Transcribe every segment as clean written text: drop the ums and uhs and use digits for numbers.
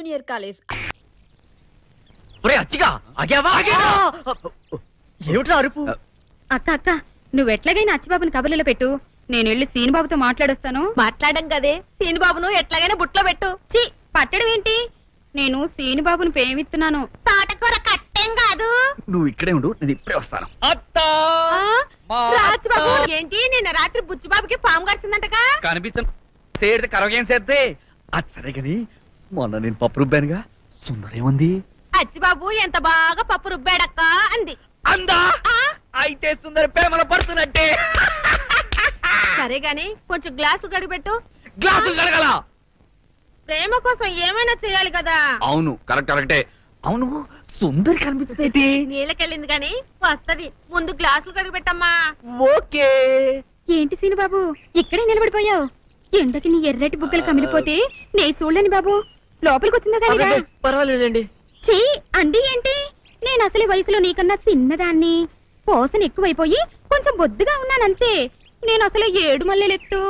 Junior college. ఏమిట్రా అరుపు? అక్క అక్క నువ్వెట్లాగైనా అచ్చిబాబుని కబుర్లలో పెట్టు, నేను వెళ్ళి సీనుబాబుతో మాట్లాడొస్తాను. మాట్లాడడం కదే, సీనుబాబును ఎట్లాగైనా బుట్లో పెట్టు. చి పట్టడం ఏంటి, నేను సీనుబాబుని ప్రేమిస్తున్నాను. తోటకూర కట్టేం కాదు. నువ్వు ఇక్కడే ఉండు, నేను ఇప్పుడే వస్తాను. రాజుబాబు ఏంటి నిన్న రాత్రి బుచ్చిబాబుకి పాము కరిచిందంటగా? కనిపించే కరగేం చేస్తే అది సరే గాని మొన్న నేను పప్పు రుబ్బానుగా, సుందరేముంది? అచ్చిబాబు ఎంత బాగా పప్పు రుబ్బాడక్క అంది. అందా? అయితే సుందర ప్రేమలో పడుతున్నట్టే. సరే గాని కొంచెం గ్లాసు గడిపెట్టు. గ్లాసులు కడగల. ప్రేమ కోసం ఏమైనా చేయాలి కదా. అవును కరెక్టే. అవును సుందరి కనిపిస్తుంది. నీళ్ళకెళ్ళింది గాని వస్తది, ముందు గ్లాసులు కడిగిపెట్టమ్మా. ఓకే. ఏంటి సీనుబాబు ఇక్కడే నిలబడిపోయావు? ఎండకి నీ ఎర్రటి బుగ్గలు కమిలిపోతే నే చూడలేని బాబు, లోపలికి వచ్చిందా కానీ పర్వాలేదండి. చీ అండి ఏంటి, నేను అసలు వయసులో నీకన్నా చిన్నదాన్ని, పోసన ఎక్కువైపోయి కొంచెం బొద్దుగా ఉన్నానంతే. నేను అసలు 7 మల్లెలెత్తు.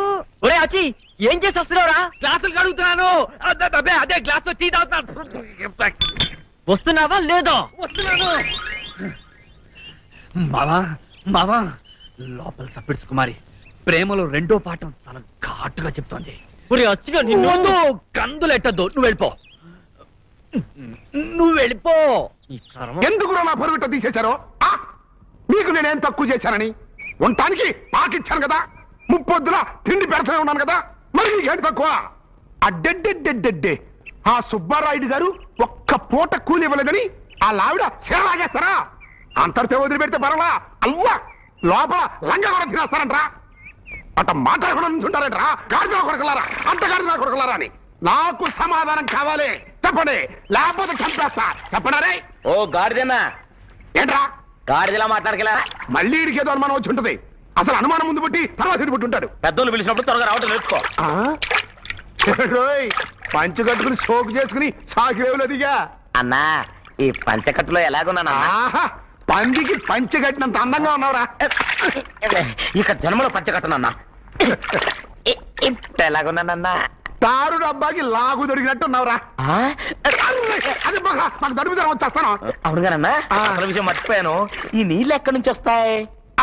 ఒరే అచ్చి ఏం చేసి వస్తున్నావురా? గ్లాసులు కడుగుతున్నాను. అదే గ్లాస్ టీ తాగుతున్నాను. వస్తున్నావా లేదో? వస్తున్నాను. మావా లోపల సప్పిడ్స్ కుమారి ప్రేమలో రెండో పాఠం చాలా ఘాటుగా చెప్తోంది. కందులెట్టద్దు, నువ్వు వెళ్ళిపో. ఎందుకు నా పొరుగుట తీసేశారో? మీకు నేనేం తక్కువ చేశానని? ఉండటానికి పాకిచ్చాను కదా, ముప్పొద్దున తిండి పెడతానే ఉన్నాను కదా, మరి నీకేంటి తక్కువ? అడ్డెడ్డెడ్డెడ్డెడ్డే ఆ సుబ్బారాయుడు గారు ఒక్క పూట కూలి ఇవ్వలేదని ఆ లావిడ సేలాగేస్తారా? అంతటితో వదిలిపెడితే పర్వాలా, అల్వా లోపల లంగా కూడా తినేస్తారంట్రా. అట్ట మాట్లాడకుండా నుంచుంటారంట్రా. గాడిద కొడకలారా, అంతగాడిద కొడకలారా అని. నాకు సమాధానం కావాలి, చెప్పండి, లేకపోతే చంపేస్తా. చెప్పండి. ఓ గాడిదేనా? ఏంట్రా గాడిదలా మాట్లాడగలరా? మళ్ళీ ఇడికేదో అనుమానం వచ్చి ఉంటుంది. అసలు అనుమానం ముందు పుట్టి తర్వాత ఇటు పుట్టి ఉంటాడు. పెద్దోళ్ళు పిలిచినప్పుడు త్వరగా రావటం నేర్చుకో. పంచు కట్టుకుని సోకు చేసుకుని సాకిరేవులు దిగా. అన్నా ఈ పంచకట్టులో ఎలాగున్నా? పందికి పంచె కట్టినంత అందంగా ఉన్నావురా. ఇక జన్మలో పంచకట్టనన్నా. ఇప్పుడు ఎలాగున్నానన్నా? తారు డబ్బాకి లాగు దొరికినట్టు ఉన్నావురా. అదే మాకు దడుపు ధర వచ్చేస్తాను. అవునుగానన్నా, అసలు విషయం మర్చిపోయాను. ఈ నీళ్ళు ఎక్కడి నుంచి వస్తాయి?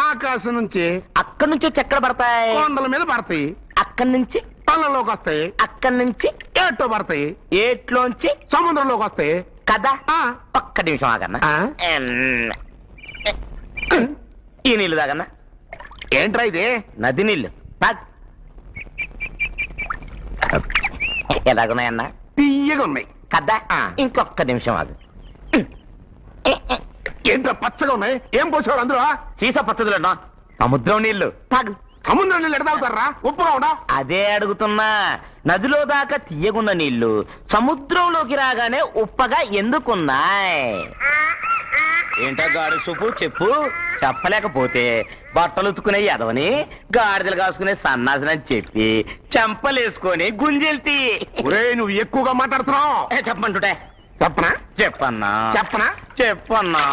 ఆకాశం నుంచి. అక్కడి నుంచి వచ్చి ఎక్కడ పడతాయి? కొండల మీద పడతాయి. అక్కడి నుంచి పళ్ళలోకి వస్తాయి. అక్కడి నుంచి ఏట్లో పడతాయి. ఏట్లోంచి సముద్రంలోకి వస్తాయి కదా. ఒక్క నిమిషం ఆగన్నా. ఈ నీళ్ళు తాగన్నా. ఏంట్రా ఇది? నది నీళ్ళు. ఎలాగున్నాయన్నా? తీయగా ఉన్నాయి కదా. ఇంకొక్క నిమిషం ఆగు. ఏంట్రా పచ్చగా ఉన్నాయి? ఏం పోసేవారు అందులో? సీసా పచ్చదులన్నా. సముద్రం నీళ్లు తాగు. సముద్రం నీళ్ళు ఎడతాగుతారా? ఉప్పుగా ఉండా? అదే అడుగుతున్నా. నదిలో దాకా తీయగున్న నీళ్లు సముద్రంలోకి రాగానే ఉప్పగా ఎందుకున్నాయి? ఏంటో గాడి సూపు చెప్పు. చెప్పలేకపోతే బట్టలు ఉతుకునే ఎదవని గాడిదలు కాసుకునే సన్నాసనని చెప్పి చెంపలేసుకొని గుంజెల్తి. నువ్వు ఎక్కువగా మాట్లాడుతున్నావు. చెప్పమంటుంటే చెప్పనా? చెప్పన్నా. చెప్పన్నా.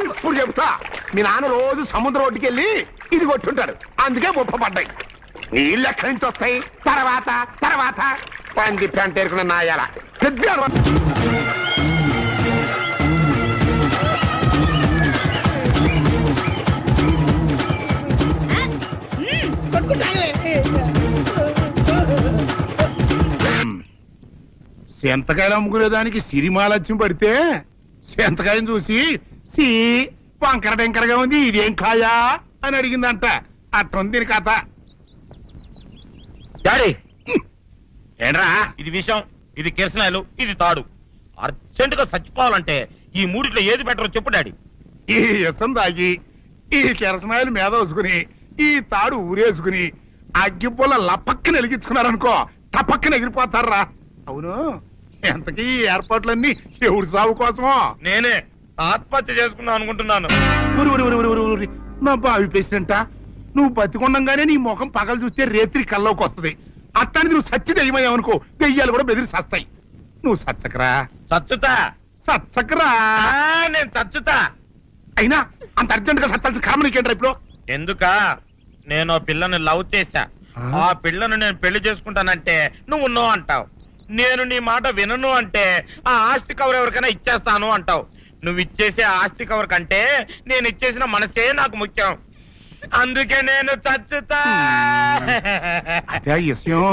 ఇప్పుడు చెప్తా. మీ నాన్న రోజు సముద్రం ఒడ్డుకి వెళ్ళి ఇది కొట్టుంటాడు, అందుకే ముప్ప పడ్డాయి. నీళ్ళు ఎక్కడి నుంచి వస్తాయి? తర్వాత పంది పెంట ఎరుకున్న నాయాల పెద్ద సెంతకాయలు అమ్ముకునేదానికి సిరిమాలత్యం పడితే సెంతకాయని చూసి సి వంకర టెంకరగా ఉంది, ఇదేం కాయా అని అడిగిందంట. అట్టుంది దీని కథ. ఏంట్రా ఇది విషం, ఇది కిరసనాయలు, ఇది తాడు. అర్జెంట్ గా చచ్చిపోవాలంటే ఈ మూడిట్లో ఏది బెటర్ చెప్పు డాడీ. ఈ విషం తాగి ఈ కిరసనాయలు మీద వేసుకుని ఈ తాడు ఊరేసుకుని అగ్గిపుల్ల లపక్కన వెలిగించుకున్నారనుకో, టపక్కన ఎగిరిపోతారా. అవును, ఎంతకీ ఈ ఏర్పాట్లన్నీ ఎవరి సాగు కోసమో? నేనే ఆత్మహత్య చేసుకుందాం అనుకుంటున్నాను. నా బావి ప్రెసిడెంటా, నువ్వు బతికొండంగానే నీ ముఖం పగలు చూస్తే రేత్రి కల్లోకి వస్తుంది. అట్టానికి నువ్వు సచ్చి దెయ్యమయ్యావనుకో, దెయ్యాలు కూడా బెదిరి సస్తాయి. నువ్వు సచ్చకరా. నేను చచ్చుతా. అయినా అంత అర్జెంట్ గా సచ్చాల్సిన కర్మ నీకేంట్రా ఇప్పుడు? ఎందుక నేను పిల్లని లవ్ చేశా. ఆ పిల్లను నేను పెళ్లి చేసుకుంటానంటే నువ్వు నో అంటావు. నేను నీ మాట వినను అంటే ఆ ఆస్తి కవర్ ఎవరికైనా ఇచ్చేస్తాను అంటావు. నువ్వు ఇచ్చేసే ఆస్తి కవర్ కంటే నేను ఇచ్చేసిన మనసే నాకు ముఖ్యం. అందుకే నేను చచ్చుతా. అదే విషయం.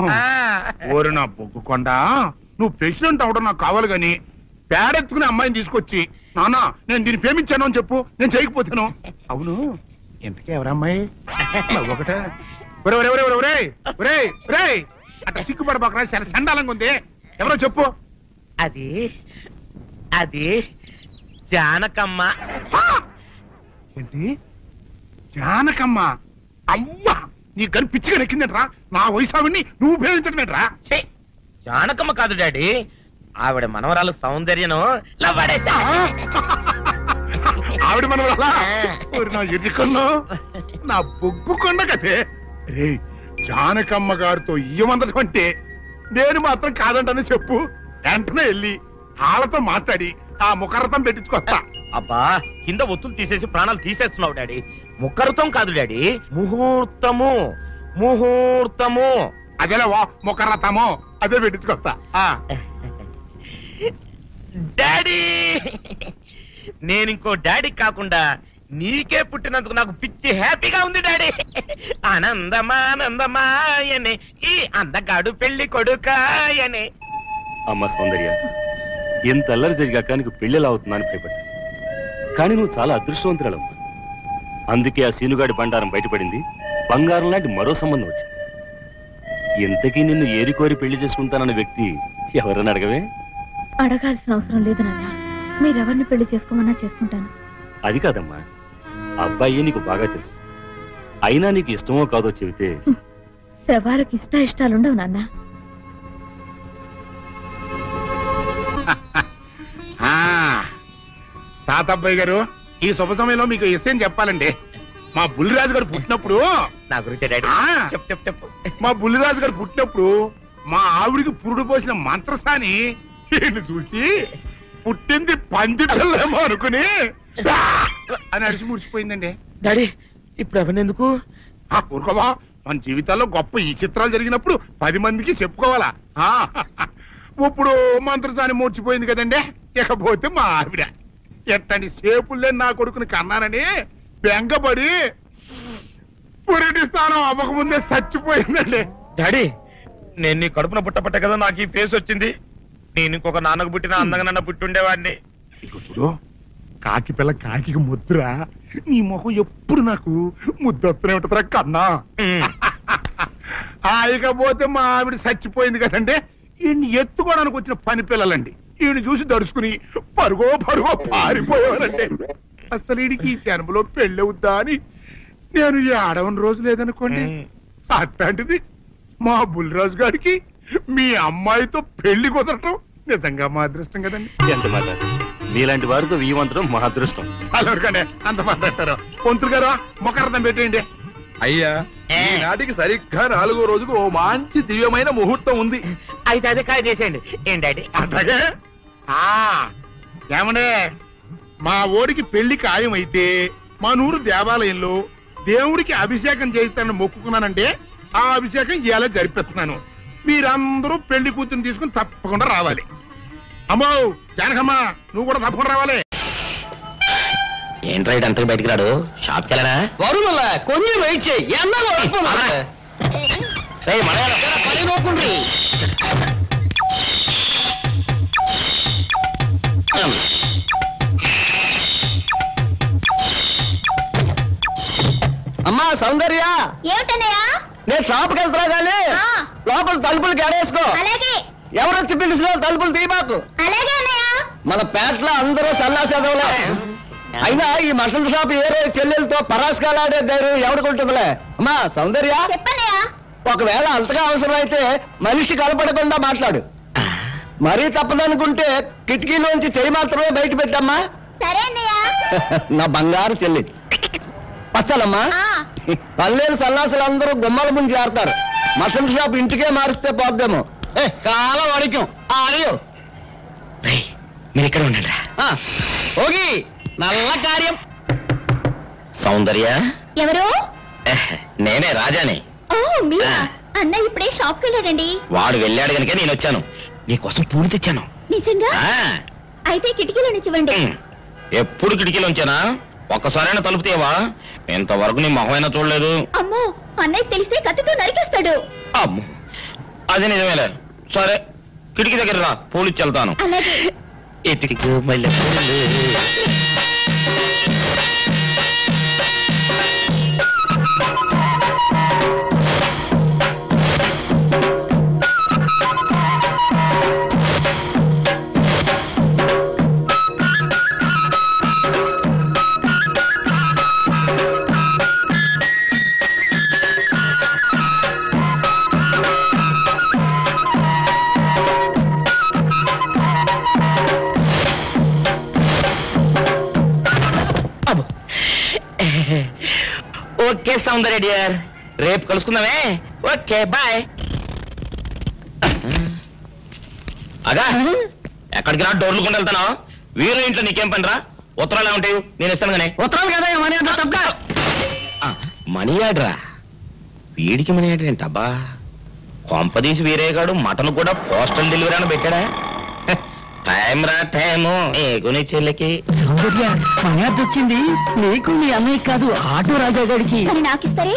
ఓరు నా బొగ్గుకొండ, నువ్వు ప్రెసిడెంట్ అవడం నాకు కావాలి గాని పేడెత్తుకునే అమ్మాయిని తీసుకొచ్చి నానా నేను దీన్ని ప్రేమించాను అని చెప్పు, నేను చేయకపోతాను. అవును, ఎంతకే ఎవరమ్మాయి? ఒకటే అట్లా సిగ్గుపడబాక, చాలా సండాలంగా ఉంది. ఎవరో చెప్పు. అది అది జానకమ్మ. ఏంటి జానకమ్మ? అమ్మా, నీ గని పిచ్చిగా నెక్కిందంట్రా. నా వయసావిని నువ్వు ప్రేమించడమేట్రా? జానకమ్మ కాదు డాడీ, ఆవిడ మనవరాలు సౌందర్యను ఆవిడ మనవరాలా? నా ఎదుకున్నా నా బొగ్గుకొండ కదే. రే, జానకమ్మ గారితో ఇయ్యమందడం అంటే నేను మాత్రం కాదంటని చెప్పు. వెంటనే వెళ్ళి వాళ్ళతో మాట్లాడి ఆ ముఖరథం పెట్టించుకొస్తా. అబ్బా, కింద ఒత్తులు తీసేసి ప్రాణాలు తీసేస్తున్నావు డాడీ. ముఖరథం కాదు డాడీ, ముహూర్తము. ముహూర్తము అదేలా ముఖరథము, అదే పెట్టించుకొస్తా. డాడీ, నేను ఇంకో డాడీ కాకుండా నీకే పుట్టినందుకు నాకు పిచ్చి హ్యాపీగా ఉంది డాడీ. ఆనందమానందమాయనే ఈ అందగాడు పెళ్లి కొడుకాయనే. అమ్మ సౌందర్య, ఎంత అల్లరి జరిగాక నీకు పెళ్లిలా అవుతుందని భయపడ్డా. కానీ నువ్వు చాలా అదృష్టవంతురాలమ్మా. అందుకే ఆ సీనుగాడి బండారం బయటపడింది, బంగారం లాంటి మరో సంబంధం వచ్చింది. ఇంతకీ నిన్ను ఏరికోరి పెళ్లి చేసుకుంటానన్న వ్యక్తి ఎవరని అడగవే? అడగాల్సిన అవసరం లేదు నాన్న, మీరెవరిని పెళ్లి చేసుకోమన్నా చేసుకుంటాను. అది కాదమ్మా, అబ్బాయి నీకు బాగా తెలుసు. అయినా నీకు ఇష్టమో కాదో చెబితే. శవాలకి ఇష్టాలుండవు నాన్న. తాతబ్బాయి గారు, ఈ శుభ సమయంలో మీకు విషయం చెప్పాలండి. మా బుల్లిరాజు గారు పుట్టినప్పుడు నా గురించి డాడీ చెప్పు. మా బుల్లిరాజు గారు పుట్టినప్పుడు మా ఆవిడికి పురుడు పోసిన మంత్రసాని ఈయన చూసి పుట్టింది పంది పిల్లేమో అనుకుని అని అడిచి ముడిచిపోయిందండి. డాడీ, ఇప్పుడు అవన్నెందుకు? ఊరుకోవా, మన జీవితాల్లో గొప్ప ఈ చిత్రాలు జరిగినప్పుడు 10 మందికి చెప్పుకోవాలా. ఇప్పుడు మంత్రసాని మూర్చిపోయింది కదండి. ఇకపోతే మా ఆవిడ ఎట్టని సేపుల్లే నా కొడుకుని కన్నానని బెంగపడి పురిటి స్థానం అవ్వకముందే చచ్చిపోయిందండి. డాడీ, నేను నీ కడుపున పుట్టపట్ట కదా నాకు ఈ ఫేస్ వచ్చింది. నేను ఇంకొక నాన్నకు పుట్టిన అందంగా నన్ను పుట్టుండేవాడిని. ఇక చూడు, కాకి పిల్ల కాకి ముద్దురా. నీ మొహం ఎప్పుడు నాకు ముద్దొత్తనే ఉంటుందిరా కన్నా. ఇకపోతే మా ఆవిడ చచ్చిపోయింది కదండి. ఈయన్ని ఎత్తుకోవడానికి వచ్చిన పని పిల్లలండి ఈయన చూసి దడుచుకుని పరుగో పారిపోయేవారండి. అసలు ఈడికి ఈ జన్మలో పెళ్ళవుద్దా అని నేను ఏడవని రోజు లేదనుకోండి. అట్లాంటిది మా బుల్లిరాజు గారికి మీ అమ్మాయితో పెళ్లి కుదరటం నిజంగా మా అదృష్టం కదండి. ఎంత మాట, మీలాంటి వారితో వీయమంతరం మా అదృష్టం. చాలవరకండి అంత మాట్లాడతారు. పొంతులు గారు మొకరథం పెట్టేయండి. అయ్యా, ఈనాటికి సరిగ్గా 4వ రోజుకు ఓ మంచి దివ్యమైన ముహూర్తం ఉంది. అయితే అదే కాయ చేసేయండి. ఏం డాడీ? అట్లాగే. ఏమండే, మా ఓడికి పెళ్లి ఖాయం అయితే మా నూరు దేవాలయంలో దేవుడికి అభిషేకం చేయిస్తానని మొక్కుకున్నానంటే ఆ అభిషేకం ఇలా జరిపిస్తున్నాను. మీరందరూ పెళ్లి కూతురు తీసుకుని తప్పకుండా రావాలి. అమ్మో జానకమ్మ, నువ్వు కూడా తప్పకుండా రావాలి. ఏంట్రా అంతకు బయటికి రాడు? షాప్కి వెళ్ళడా? కొంచెం వెయిట్ చేయి. అమ్మా సౌందర్య, ఏమిటన్నయ్యా? నేను షాప్కి వెళ్తున్నా గానీ లోపల తలుపులు గడేసుకో. అలాగే. ఎవరొచ్చి పిలిచినా తలుపులు తీయబాకు. అలాగే అన్నయ్య. మన పేటలో అందరూ సన్నాసేదవులే. అయినా ఈ మటన్ షాప్ ఏ రోజు చెల్లెలతో పరాస్కాలాడే ధైర్యం ఎవరికుంటుందిలే. అమ్మా సౌందర్య, చెప్పన్నయ్యా. ఒకవేళ అంతగా అవసరం అయితే మనిషి కలపడకుండా మాట్లాడు. మరీ తప్పదనుకుంటే కిటికీలోంచి చెయ్యి మాత్రమే బయట పెట్టమ్మా. సరే అన్నయ్య. నా బంగారు చెల్లి. వస్తానమ్మా. పల్లెలు సన్నాసులు అందరూ గుమ్మల ముందు చేరతారు. మటన్ షాప్ ఇంటికే మారిస్తే పోద్దేమో. కాలం అడికం అడియో. మీరు ఇక్కడ ఉండండి. ఓగి నల్ల కార్యం. సౌందర్య, ఎవరు? నేనే రాజాని. ఓ మీరా? అన్న ఇప్పుడే షాప్కి వెళ్ళాడండి. వాడు వెళ్ళాడు కనుక నేను వచ్చాను. నీకోసం పూలు తెచ్చాను. నిజంగా? అయితే కిటికీలో నుంచి ఇవ్వండి. ఎప్పుడు కిటికీలో ఉంచానా? ఒక్కసారైనా తలుపు తీయవా? ఇంతవరకు నీ మొహమైనా చూడలేదు. అమ్మో, అన్నయ్య తెలిస్తే కత్తితో నరికేస్తాడు. అమ్మో, అది నిజమేలే. సరే, కిటికీ దగ్గర రా, పూలు ఇచ్చి వెళ్తాను. అలాగే. ఎతికిగో మల్లె పూలు. ఓకే సౌందర్య డియర్, రేపు కలుసుకుందామే. Okay bye. అగా ఎక్కడికి రా, డోర్లు కొండ వెళ్తాను. వీరు ఇంట్లో నీకేం పని రా? ఉత్తరాలు ఏమంటాయి? నేను ఇస్తాను కానీ. ఉత్తరాలు కదా మనీ ఆర్డర్. మనీ ఆర్డరా? వీడికి మనీ ఆర్డర్ ఏంటబ్బా? కొంపదీసి వీరేగాడు మటన్ కూడా పోస్టల్ డెలివరీ అని పెట్టాడా? టైం రా టైము నీకు చెల్లెకి. సౌందర్య, మర్యాద వచ్చింది నీకు, నీ అన్నయ్య కాదు, ఆటో రాజా గారికి. నాకు ఇస్తారే?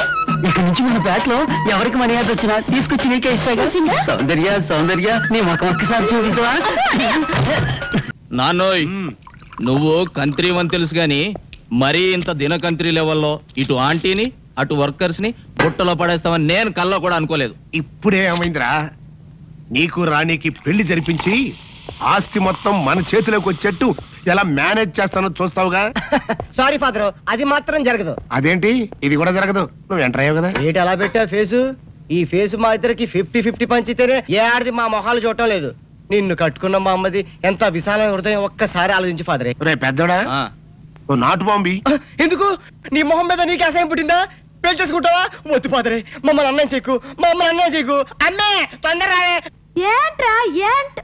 ఇక్కడి నుంచి మన బ్యాట్ లో ఎవరికి మర్యాద వచ్చినా తీసుకొచ్చి నీకే ఇస్తాగా. సౌందర్య సౌందర్య, నీ ముఖం ఒక్కసారి చూపించవా? నాన్నోయ్, నువ్వు కంత్రి అని తెలుసు గాని మరీ ఇంత దినకంత్రి లెవెల్లో ఇటు ఆంటీని అటు వర్కర్స్ ని బుట్టలో పడేస్తామని నేను కల్లో కూడా అనుకోలేదు. ఇప్పుడే ఏమైందిరా, నీకు రాణికి పెళ్లి జరిపించి ఆస్తి మొత్తం మన చేతిలోకి వచ్చేట్టు ఎలా మేనేజ్ చేస్తానో చూస్తావుగా. సారీ ఫాదర్, అది మాత్రం జరగదు. అదేంటి, ఇది కూడా జరగదు? నువ్వు ఎంటర్ అయ్యావు కదా. ఏంటి అలా పెట్టా ఫేసు? ఈ ఫేసు మా ఇద్దరికి 50-50 పంచితేనే ఏ ఆడిది మా మొహాలు చూడటం లేదు. నిన్ను కట్టుకున్న మా అమ్మది ఎంత విశాలమైన హృదయం, ఒక్కసారి ఆలోచించి ఫాదరే. రే పెద్దోడా, నువ్వు నాటు బాంబి. ఎందుకు? నీ మొహం మీద నీకు అసహ్యం పుట్టిందా? పెళ్లి చేసుకుంటావా? వద్దు ఫాదరే, మమ్మల్ని అన్నం చెక్కు, మా అమ్మని అన్నం చెక్కు. అన్నే తొందర. ఏంట్రా ఏంట్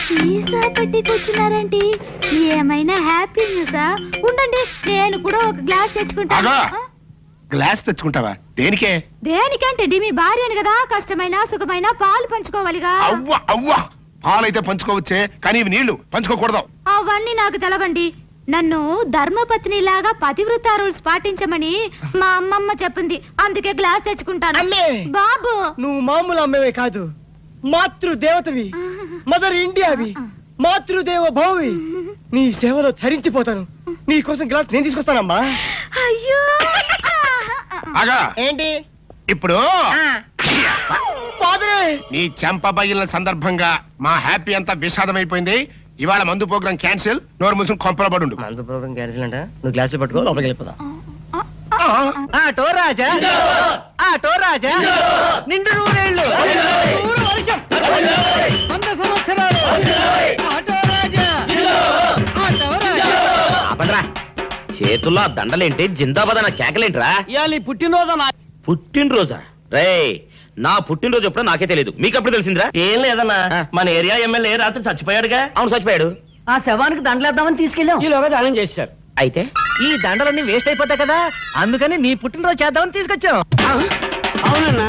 సీసా పెట్టి కూర్చున్నారేంటి? ఏమైనా హ్యాపీ న్యూసా? ఉండండి, నేను కూడా ఒక గ్లాస్ తెచ్చుకుంటాను. గ్లాస్ తెచ్చుకుంటావా? దేనికే? దేనికంటే మీ భార్యను కదా, కష్టమైన సుఖమైన పాలు పంచుకోవాలిగా. అవ్వ అవ్వ, పాలైతే పంచుకోవచ్చే, కానీ ఇవి నీళ్లు పంచుకోకూడదు. అవన్నీ నాకు తెలవండి. నన్ను ధర్మపత్ని లాగా పతివ్రత రూల్స్ పాటించమని మా అమ్మమ్మ చెప్పింది, అందుకే గ్లాస్ తెచ్చుకుంటాను. బాబు, నువ్వు మామూలు అమ్మవే కాదు, మాతృదేవతవి, మదర్ ఇండియావి, మాతృదేవ భవవి. నీ సేవలో ధరించిపోతాను. నీ కోసం గ్లాస్ నేను తీసుకొస్తానమ్మా. అయ్యో ఏంటి ఇప్పుడు ఫాదరే? నీ చెంప పగిలిన సందర్భంగా మా హ్యాపీ అంతా విషాదమైపోయింది. ఇవాళ మందు ప్రోగ్రాం క్యాన్సిల్. నోరు మూసుకుని కొంపలో పడు. మందు ప్రోగ్రాం క్యాన్సిల్ అంట. నువ్వు గ్లాసులు పట్టుకో, లోపలికి వెళ్ళిపోదాం. ఆటో రాజా, ఆటో రాజా, నిండు నూరేళ్ళు, 100 వర్షం, 100 సంవత్సరాలు. ఆటో రాజా, ఆటో రాజా. చేతుల్లో ఆ దండలేంటి, జిందాబాద్ అన్న కేకలేంట్రా? ఇవాళ పుట్టినరోజా? పుట్టినరోజా? రే, నా పుట్టినరోజు ఎప్పుడో నాకే తెలియదు, మీకు ఎప్పుడు తెలిసిందిరా? ఏం లేదన్నా, మన ఏరియా ఎమ్మెల్యే రాత్రి చచ్చిపోయాడుగా. అవును, చచ్చిపోయాడు. ఆ శవానికి దండలేద్దామని తీసుకెళ్ళాం. ఈలోగా దానం చేశారు. అయితే ఈ దండలన్నీ వేస్ట్ అయిపోతాయి కదా, అందుకని నీ పుట్టినరోజు చేద్దామని తీసుకొచ్చాం. అవునన్నా.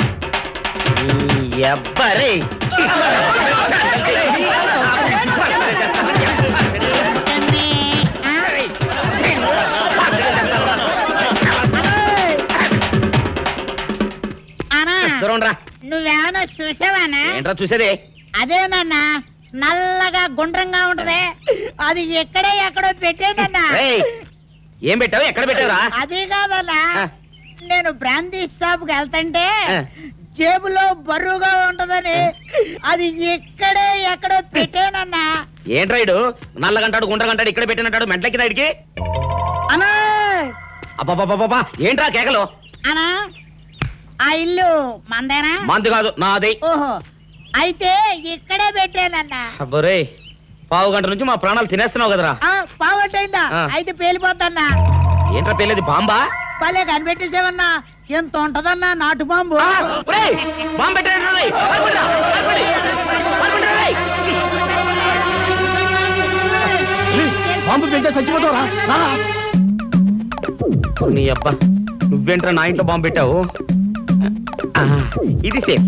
ఎవ్వరే నువ్వేమన్నా చూసావానా? ఏంట్రా చూసేదే? అదేనన్నా, నల్లగా గుండ్రంగా ఉంటదే, అది ఎక్కడో పెట్టేనన్నా. ఏం పెట్టావు? ఎక్కడ పెట్టావురా? అది కాదన్నా, నేను బ్రాందీ షాప్ కి వెళ్తుంటే జేబులో బరువుగా ఉంటదని అది ఎక్కడో పెట్టానన్నా. ఏంట్రా ఇడు నల్లగంటాడు గుండ్రగంటాడు ఇక్కడ పెట్టినట్టాడు మెంట్లకి రైడ్కి? అన్నా అబ్బాబాబాబా, ఏంట్రా కేకలు? అన్నా, ఆ ఇల్లు మందేనా? మంది కాదు, నాది. ఓహో, అయితే ఇక్కడే పెట్టానన్నా. అబ్బోరే, పావు గంట నుంచి మా ప్రాణాలు తినేస్తున్నావు కదరా. పావుగంటైందా? అయితే పేలిపోద్దన్నా. ఏంట్రా పేలేది? బాంబా? పలే కనిపెట్టేసేవన్నా, ఎంత ఉంటదన్నా నాటు బాంబు. బాంబు పెట్టండి. బాంబు పెడితే చచ్చిపోతావరా? నీ అబ్బా, నువ్వేంట్రా నా ఇంట్లో బాంబు పెట్టావు? ఇది సేఫ్.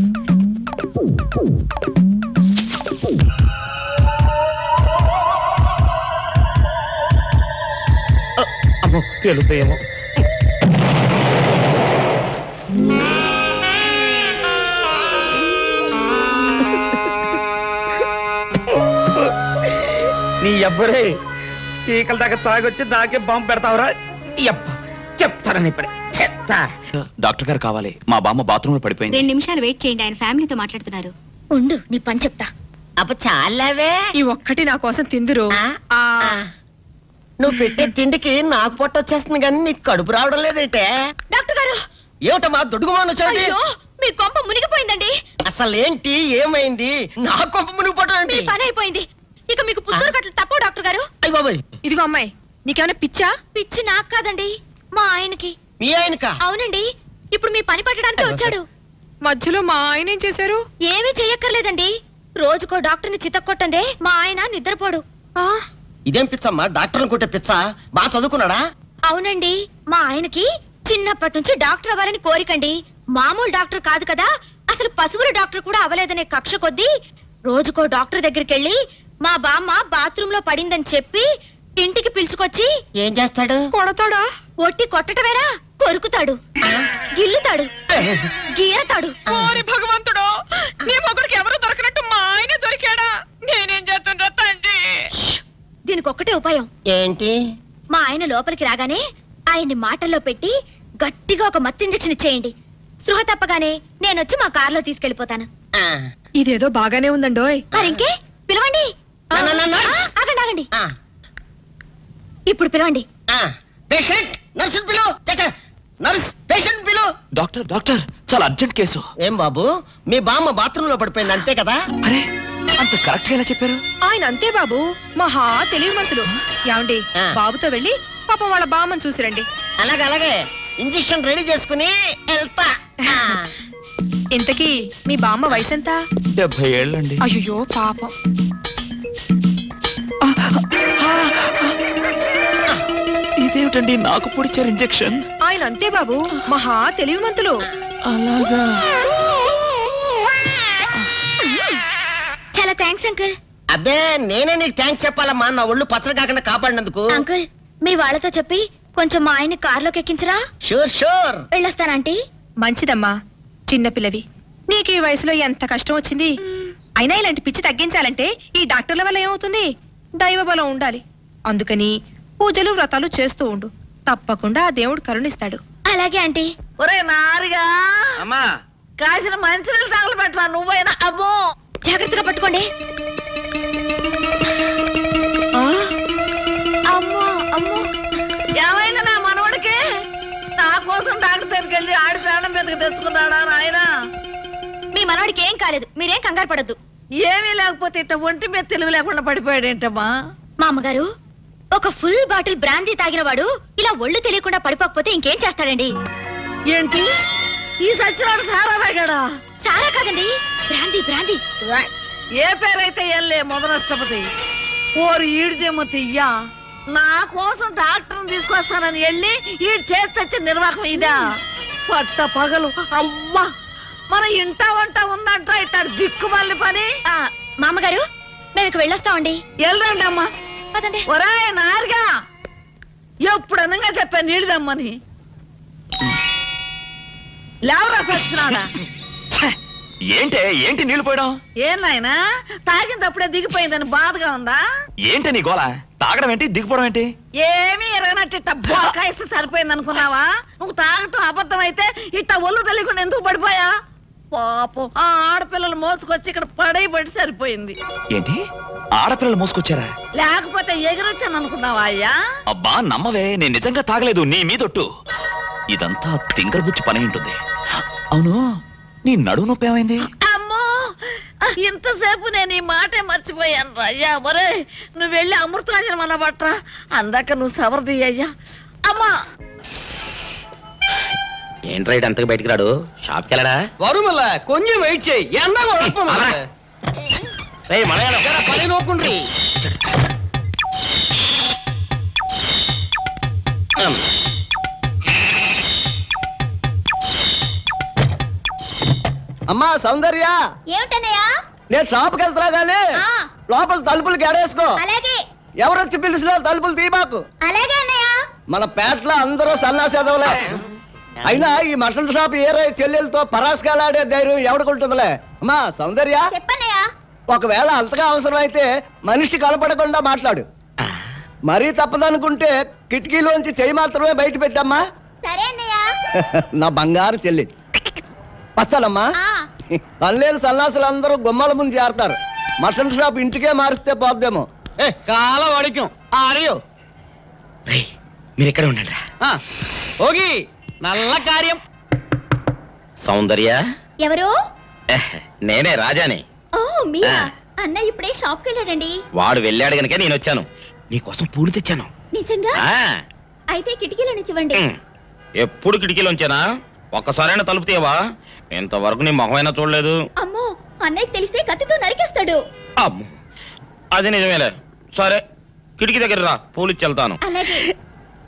పేలుతాయేమో. నీ అబ్బరే చీకల దాకా తాగొచ్చి నాకే బాంబు పెడతావురా? చెప్తారని ఇప్పుడే చెప్తా. డాక్టర్ గారు కావాలి, మా బామ్మ బాత్రూంలో పడిపోయింది. 2 నిమిషాలు వెయిట్ చేయండి, ఆయన ఫ్యామిలీతో మాట్లాడుతున్నారు. ఉండు, నీ పని చెప్తా. అప్ప చాలావే. ఈ ఒక్కటి నా కోసం తిందురు. నువ్వు పెట్టే తిండికి నాకు పొట్ట వచ్చేస్తుంది కానీ నీకు కడుపు రావడం లేదైతే. డాక్టర్ గారు, ఏమిటమ్మా దొడుగుమాను వచ్చాడు? మీ కొంప మునిగిపోయిందండి. అసలు ఏంటి, ఏమైంది? నా కొంప మునిగిపోవడం ఏంటి? పని అయిపోయింది. ఇక మీకు పుత్తూరు కట్టలు తప్పవు డాక్టర్ గారు. అయ్య బాబాయ్, ఇదిగో అమ్మాయి, నీకేమైనా పిచ్చా? పిచ్చి నాకు కాదండి, మా ఆయనకి. మీ ఆయనకా? అవునండి, ఇప్పుడు మీ పని పట్టడానికి వచ్చాడు. మధ్యలో మా ఆయన ఏం చేశారు? ఏమీ చెయ్యక్కర్లేదండి, రోజుకో డాక్టర్ని చితక్కొట్టందే మా ఆయన నిద్రపోడు. ఇదేం పిచ్చమ్మా, డాక్టర్ని కొట్టే పిచ్చ? బాగా చదువుకున్నాడా? అవునండి, మా ఆయనకి చిన్నప్పటి నుంచి డాక్టర్ అవ్వాలని కోరికండి. మామూలు డాక్టర్ కాదు కదా, అసలు పశువుల డాక్టర్ కూడా అవ్వలేదనే కక్ష కొద్దీ రోజుకో డాక్టర్ దగ్గరికి వెళ్ళి మా బామ్మ బాత్రూమ్ లో పడిందని చెప్పి ఇంటికి పిలుచుకొచ్చి ఏం చేస్తాడు? కొడతాడా? ఒట్టి కొట్టటమేరా, కొరుకుతాడు, గిల్లుతాడు, గీరతాడు. ఓరి భగవంతుడు, నీ మొగుడికి ఎవరు దొరికినట్టు మా ఆయన దొరికాడా? నేనేం చేస్తుండ్రా తండ్రి? దీనికి ఒక్కటే ఉపాయం. ఏంటి? మా ఆయన లోపలికి రాగానే ఆయన్ని మాటల్లో పెట్టి గట్టిగా ఒక మత్తు ఇంజెక్షన్ ఇచ్చేయండి. స్పృహ తప్పగానే నేనొచ్చి మా కారులో తీసుకెళ్లిపోతాను. ఇదేదో బాగానే ఉందండోయ్. మరింకే పిలవండి. ఆగండి ఆగండి, ఇప్పుడు పిలవండి. పేషెంట్ నర్సు పిలు. నర్స్ పేషెంట్ పిలు. డాక్టర్ డాక్టర్, చాలా అర్జెంట్ కేసు. ఏం బాబు, మీ బామ్మ బాత్రూమ్ లో పడిపోయింది అంతే కదా? అరే, అంత కరెక్ట్ గా ఎలా చెప్పారు? ఆయన అంతే బాబు, మహా తెలివి మనసులు. ఏమండి, బాబుతో వెళ్ళి పాపం వాళ్ళ బామ్మని చూసిరండి. అలాగే ఇంజెక్షన్ రెడీ చేసుకుని వెళ్తా. ఇంతకీ మీ బామ్మ వయసు ఎంత? 70 ఏళ్ళండి. అయ్యో పాపం. ఇదేమిటండి నాకు పొడిచారు ఇంజెక్షన్? ఆయన అంతే బాబు, మహా తెలివిమంతులు. అలాగా? చాలా థ్యాంక్స్ అంకుల్. అబ్బే, నేనే నీకు థ్యాంక్స్ చెప్పాలమ్మా, నా ఒళ్ళు పచ్చడి కాకుండా కాపాడినందుకు. అంకుల్, మీ వాళ్ళతో చెప్పి కొంచెం మా ఆయన కారులోకి ఎక్కించరా? Sure sure. వెళ్ళొస్తానంటీ. మంచిదమ్మా, చిన్నపిల్లవి, నీకు ఈ వయసులో ఎంత కష్టం వచ్చింది. అయినా ఇలాంటి పిచ్చి తగ్గించాలంటే ఈ డాక్టర్ల వల్ల ఏమవుతుంది? దైవ బలం ఉండాలి. అందుకని పూజలు వ్రతాలు చేస్తూ ఉండు, తప్పకుండా ఆ దేవుడు కరుణిస్తాడు. అలాగే ఆంటీ. ఒరే నారిగా, అమ్మా కాసిన మంచినీళ్ళు తగలబెట్టరా నువ్వైనా. అబ్బో, జాగ్రత్తగా పట్టుకోండి. అమ్మో అమ్మో, ఏమైంది నా మనవడికి? నా కోసం డాక్టర్ దగ్గరికి వెళ్ళి ఆడి ప్రాణం మీదకి తెచ్చుకున్నాడా నాయన? మీ మనవాడికి ఏం కాలేదు, మీరేం కంగారు పడద్దు. ఏమీ లేకపోతే ఇట్ట ఒంటి మీద తెలివి లేకుండా పడిపోయాడేంటమ్మా? మా అమ్మగారు, ఒక ఫుల్ బాటిల్ బ్రాందీ తాగిన వాడు ఇలా ఒళ్ళు తెలియకుండా పడిపోకపోతే ఇంకేం చేస్తాడండి? ఏంటి, ఈ సచ్చినాడు సారా తాగాడా? సారా కాదండి, బ్రాందీ బ్రాందీ. ఏ పేరైతే ఎల్లే మొదలష్టపతి. ఓరి ఈడ్జేమో తియ్యా, నా కోసం డాక్టర్ని తీసుకొస్తానని వెళ్ళి ఈడు చేసి నిర్వాహం ఇదా? పట్ట పగలు అవ్వా, మన ఇంట వంట ఉందంట ఇట్టాడు దిక్కుమల్లి పని. మామగారు, మేము ఇక వెళ్ళొస్తామండి. వెళ్ళండి అమ్మా. ఒరే నారుగా, ఎప్పుడు అనంగా చెప్పా నీళ్ళు దమ్మని. లేవరా సచ్చినాడా? ఏంటి నీళ్లు పోయడం? ఏం నాయనా, తాగినప్పుడే దిగిపోయిందని బాధగా ఉందా? ఏంటి నీ గోళ? తాగడం ఏంటి, దిగిపోవడం ఏంటి? ఏమీ ఎరగనట్టు ఇట్ట బోకాయిస్తే సరిపోయింది అనుకున్నావా? నువ్వు తాగటం అబద్ధం అయితే ఇట్ట ఒళ్ళు తెలియకుండా ఎందుకు పడిపోయా? పాపం, ఆ ఆడపిల్లలు మోసుకొచ్చి ఇక్కడ పడి సరిపోయింది. ఏంటి, ఆడపిల్లలు మోసుకొచ్చారా? లేకపోతే ఎగిరొచ్చాను అనుకున్నావా అయ్యా? అబ్బా నమ్మవే, నేను నిజంగా తాగలేదు, నీ మీదొట్టు. ఇదంతా తింగరబుచ్చి పని ఉంటుంది. అవును, నీ నడుము నొప్పి ఏమైంది? అమ్మో, ఇంతసేపు నేను ఈ మాటే మర్చిపోయాను రా అయ్యా. ఒరే, నువ్వు వెళ్ళి అమృతాంజనం అన్న బట్రా, అందాక నువ్వు సవరది అయ్యా. అమ్మా, ఏంట్రా ఇటు అంతగా బయటికి రాడు? షాప్కి వెళ్ళడా? వరుమల కొంచెం వెయిట్ చేయి, ఎండ పని నోకుండ్రి. అమ్మా సౌందర్య, ఏమిటన్నయ్యా? నేను షాప్కి వెళ్తున్నా గానీ లోపల తలుపులు గడేసుకో. అలాగే. ఎవరొచ్చి పిలిచినా తలుపులు తీయబాకు. అలాగే అన్నయ్య. మన పేటలో అందరూ సన్నాసేదవలే. అయినా ఈ మటన్ షాప్ ఏరే చెల్లెలతో పరాస్కాలాడే ధైర్యం ఎవడుకుంటుందిలే. అమ్మా సౌందర్య, ఒకవేళ అంతగా అవసరం అయితే మనిషి కనపడకుండా మాట్లాడు. మరీ తప్పదనుకుంటే కిటికీలోంచి చెయ్యి మాత్రమే బయట పెట్టమ్మా. నా బంగారు చెల్లి. వస్తానమ్మా. పల్లెలు సన్నాసులు అందరూ గుమ్మల ముందు చేరతారు. మటన్ షాప్ ఇంటికే మారిస్తే పోద్దేమో. కాల వాడిక్యం ఆరియో. మీరు ఎక్కడ ఉండండి. ఓగి నల్ల కార్యం. సౌందర్య ఎవరు? నేనే రాజాని. ఓ మీరా? అన్న ఇప్పుడే షాప్ కి వెళ్ళాడండి. వాడు వెళ్ళాడు గనుక నేను వచ్చాను. నీకోసం పూలు తెచ్చాను. నిజంగా? అయితే కిటికీలో నుంచి ఇవ్వండి. ఎప్పుడు కిటికీలో ఉంచానా? ఒక్కసారైనా తలుపు తీయవా? ఇంతవరకు నీ మొహమైనా చూడలేదు. అమ్మో, అన్నయ్యకి తెలిస్తే కత్తితో నరికేస్తాడు. అమ్మో, అది నిజమేలే. సరే కిటికీ దగ్గర రా, పూలు ఇచ్చి వెళ్తాను. అలాగే.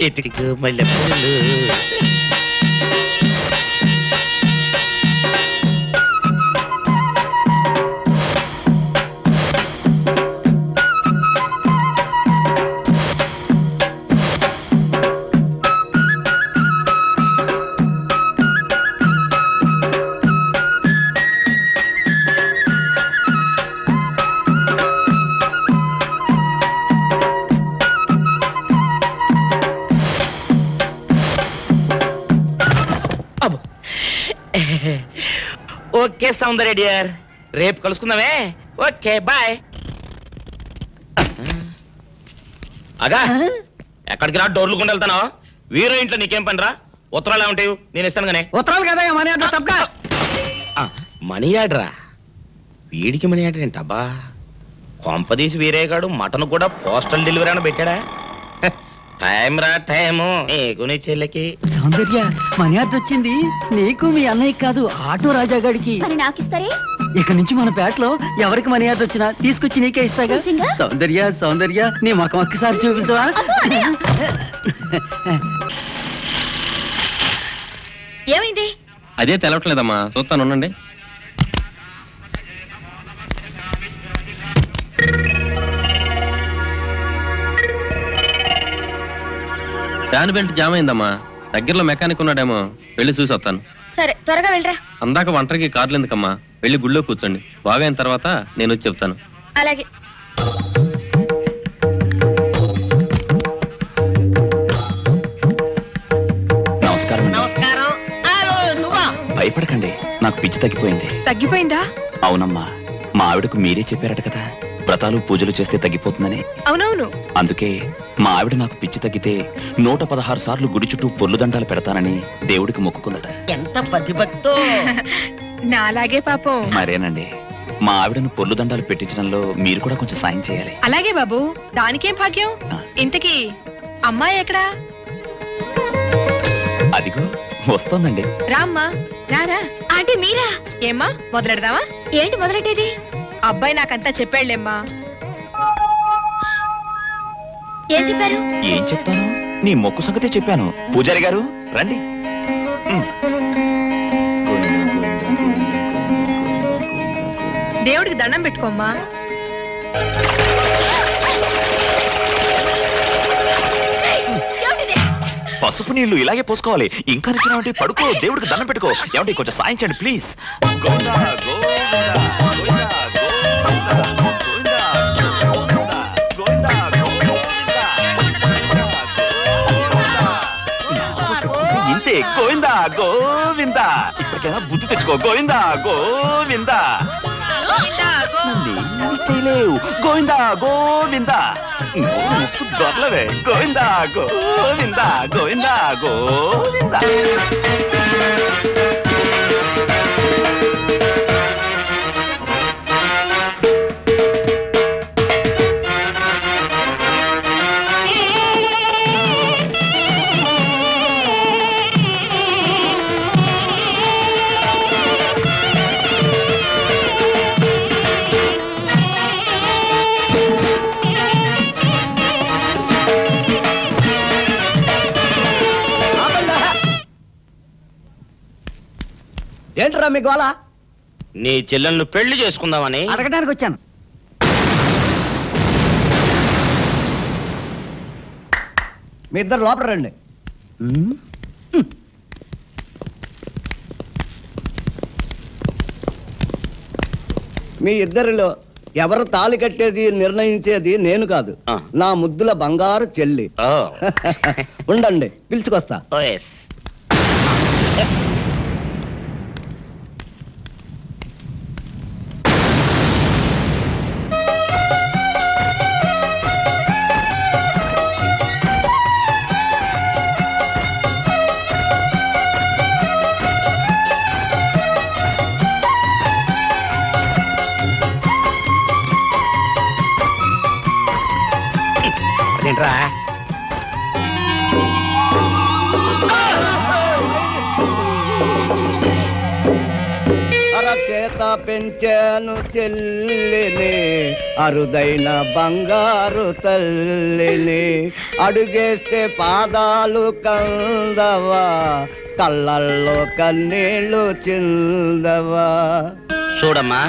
ఎతికి మల్లె పూలు. ఓకే సౌందర్య డియర్, రేపు కలుసుకుందామే. Okay bye. అగా ఎక్కడికి రా, డోర్లు కొండ వెళ్తానా? వీరో ఇంట్లో నీకేం పని రా? ఉత్తరాలు ఏమంటాయి? నేను ఇస్తాను గానే. ఉత్తరాలు కదా మనీ ఆర్డర్ తప్ప. మనీ ఆర్డరా? వీడికి మనీ ఆర్డర్ ఏంటబ్బా? కొంపదీసి వీరేగాడు మటన్ కూడా పోస్టల్ డెలివరీ అని పెట్టాడా? టైం రా టైము నీకు నీ చెల్లెకి. సౌందర్య, మనీ ఆర్డర్ వచ్చింది. నీకు మీ అన్నయ్య కాదు, ఆటో రాజా గాడికి. నాకిస్తారే? ఇక నుంచి మన పేటలో ఎవరికి మనీ ఆర్డర్ వచ్చినా తీసుకొచ్చి నీకే ఇస్తాగా. సౌందర్య సౌందర్య, నీ ముఖం ఒక్కసారి చూపించవా? ఏమైంది? అదే తెలవట్లేదమ్మా, చూస్తాను ఉండండి. ఫ్యాన్ బెల్ట్ జామ్ అయిందమ్మా. దగ్గరలో మెకానిక్ ఉన్నాడేమో, వెళ్ళి చూసి వస్తాను. సరే త్వరగా వెళ్ళరా. అందాక ఒంటరికి కార్లు ఎందుకమ్మా, వెళ్ళి గుళ్ళో కూర్చోండి. బాగా అయిన తర్వాత నేను వచ్చి చెప్తాను. అలాగే. నమస్కారం. నమస్కారం. భయపడకండి, నాకు పిచ్చి తగ్గిపోయింది. తగ్గిపోయిందా? అవునమ్మా, మా ఆవిడకు మీరే చెప్పారట కదా, వ్రతాలు పూజలు చేస్తే తగ్గిపోతుందని. అవునవును. అందుకే మా ఆవిడ నాకు పిచ్చి తగ్గితే 116 సార్లు గుడి చుట్టూ పొర్లు దండాలు పెడతానని దేవుడికి మొక్కుకుందట. ఎంత పతిభక్తో. నాలాగే పాపం. మరేనండి, మా ఆవిడను పొర్లు దండాలు పెట్టించడంలో మీరు కూడా కొంచెం సాయం చేయాలి. అలాగే బాబు, దానికేం భాగ్యం. ఇంతకీ అమ్మాయి ఎక్కడా? అదిగో వస్తోందండి. రామ్మా, రారా. ఆంటీ మీరా? ఏమ్మా మొదలెడదామా? ఏంటి మొదలెట్టేది? అబ్బాయి నాకంతా చెప్పాడులేమ్మా. ఏం చెప్పారు? ఏం చెప్తాను, నీ మొక్కు సంగతే చెప్పాను. పూజారి గారు రండి. దేవుడికి దండం పెట్టుకోమ్మా. పసుపు నీళ్లు ఇలాగే పోసుకోవాలి. ఇంకా నచ్చినావంటే పడుకో, దేవుడికి దండం పెట్టుకో. ఏమంటే కొంచెం సాయం చేయండి ప్లీజ్. ఇంతే, గోవిందా గోవిందా. ఇప్పటికైనా బుద్ధి తెచ్చుకో. గోవిందా గోవిందా. చేయలేవు. గోవిందా గోవిందా. దొరలవే. గోవిందా గోవిందా గోవిందా గోవిందా. ఏంట్రా మీ గోళ? నీ చెల్లెళ్ళు పెళ్లి చేసుకుందామని అడగడానికి వచ్చాను. మీ ఇద్దరు లోపల రండి. మీ ఇద్దరిలో ఎవరు తాళి కట్టేది నిర్ణయించేది నేను కాదు, నా ముద్దుల బంగారు చెల్లి. ఉండండి, పిలుచుకొస్తా. అదేంట్రా అరచేత పెంచాను చెల్లిని, అరుదైన బంగారు తల్లిని, అడుగేస్తే పాదాలు కందవా, కళ్ళల్లో కన్నీళ్ళు చిందవా. చూడమ్మా,